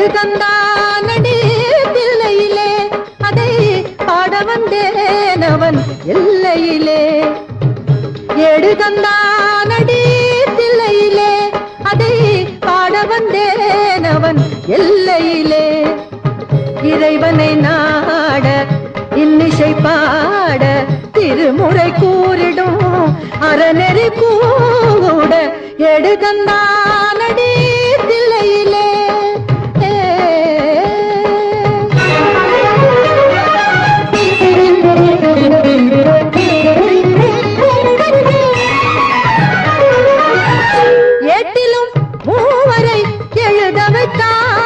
எழுதந்தானடி தில்லையிலே அதை பாட வந்தேன் அவன் எல்லையிலே. எழுதந்தானடி தில்லையிலே அதை பாட வந்தேன் அவன் எல்லையிலே. இறைவனை நாட இன்னிசை பாட திருமுறை கூறிடும் அறநெறி கூட எடுதந்தானடி தில்லையிலே. ஏட்டிலும் மூவரை எழுத வைத்தான்